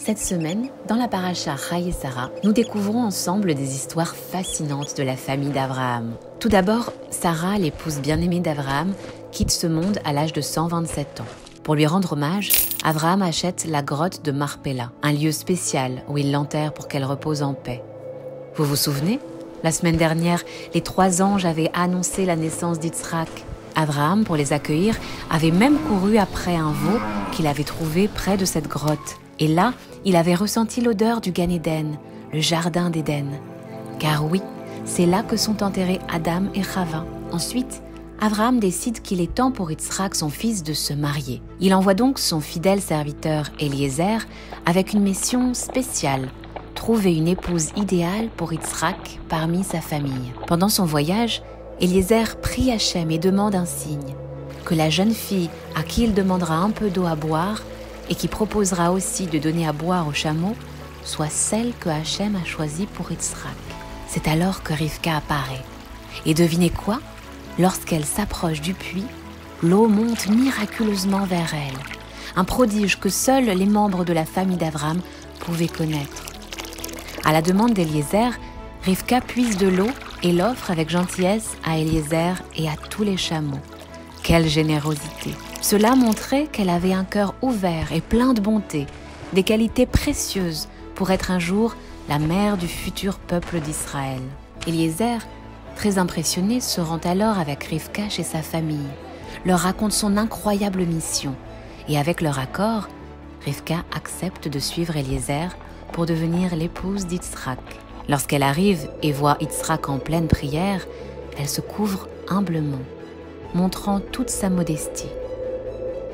Cette semaine, dans la paracha Chai et Sarah, nous découvrons ensemble des histoires fascinantes de la famille d'Abraham. Tout d'abord, Sarah, l'épouse bien-aimée d'Abraham, quitte ce monde à l'âge de 127 ans. Pour lui rendre hommage, Abraham achète la grotte de Marpella, un lieu spécial où il l'enterre pour qu'elle repose en paix. Vous vous souvenez? La semaine dernière, les 3 anges avaient annoncé la naissance d'Yitzhak. Abraham, pour les accueillir, avait même couru après un veau qu'il avait trouvé près de cette grotte. Et là, il avait ressenti l'odeur du Gan Eden, le jardin d'Éden. Car oui, c'est là que sont enterrés Adam et Chava. Ensuite, Abraham décide qu'il est temps pour Yitzhak, son fils, de se marier. Il envoie donc son fidèle serviteur Eliezer avec une mission spéciale, trouver une épouse idéale pour Yitzhak parmi sa famille. Pendant son voyage, Eliezer prie Hachem et demande un signe, que la jeune fille à qui il demandera un peu d'eau à boire et qui proposera aussi de donner à boire aux chameaux, soit celle que Hachem a choisie pour Yitzhak. C'est alors que Rivka apparaît. Et devinez quoi? Lorsqu'elle s'approche du puits, l'eau monte miraculeusement vers elle. Un prodige que seuls les membres de la famille d'Abraham pouvaient connaître. À la demande d'Eliezer, Rivka puise de l'eau et l'offre avec gentillesse à Eliezer et à tous les chameaux. Quelle générosité! Cela montrait qu'elle avait un cœur ouvert et plein de bonté, des qualités précieuses pour être un jour la mère du futur peuple d'Israël. Eliezer, très impressionné, se rend alors avec Rivka chez sa famille, leur raconte son incroyable mission et avec leur accord, Rivka accepte de suivre Eliezer pour devenir l'épouse d'Yitzhak. Lorsqu'elle arrive et voit Yitzhak en pleine prière, elle se couvre humblement, montrant toute sa modestie.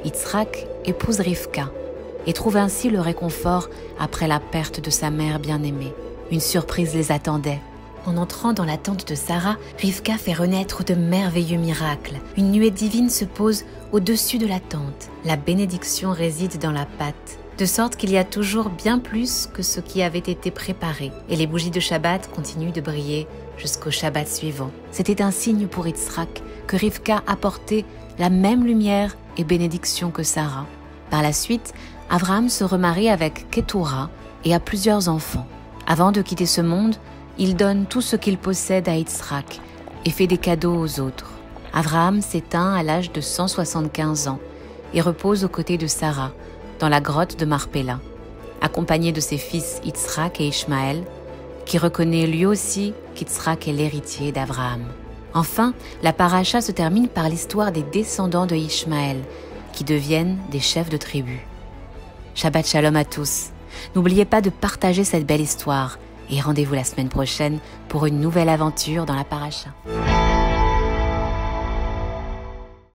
Yitzhak épouse Rivka et trouve ainsi le réconfort après la perte de sa mère bien-aimée. Une surprise les attendait. En entrant dans la tente de Sarah, Rivka fait renaître de merveilleux miracles. Une nuée divine se pose au-dessus de la tente. La bénédiction réside dans la pâte, de sorte qu'il y a toujours bien plus que ce qui avait été préparé. Et les bougies de Shabbat continuent de briller jusqu'au Shabbat suivant. C'était un signe pour Yitzhak que Rivka apportait la même lumière et bénédiction que Sarah. Par la suite, Abraham se remarie avec Ketura et a plusieurs enfants. Avant de quitter ce monde, il donne tout ce qu'il possède à Yitzhak et fait des cadeaux aux autres. Abraham s'éteint à l'âge de 175 ans et repose aux côtés de Sarah, dans la grotte de Marpella, accompagné de ses fils Yitzhak et Ishmaël, qui reconnaît lui aussi qu'Yitzhak est l'héritier d'Abraham. Enfin, la paracha se termine par l'histoire des descendants de Ishmaël, qui deviennent des chefs de tribu. Shabbat Shalom à tous. N'oubliez pas de partager cette belle histoire et rendez-vous la semaine prochaine pour une nouvelle aventure dans la paracha.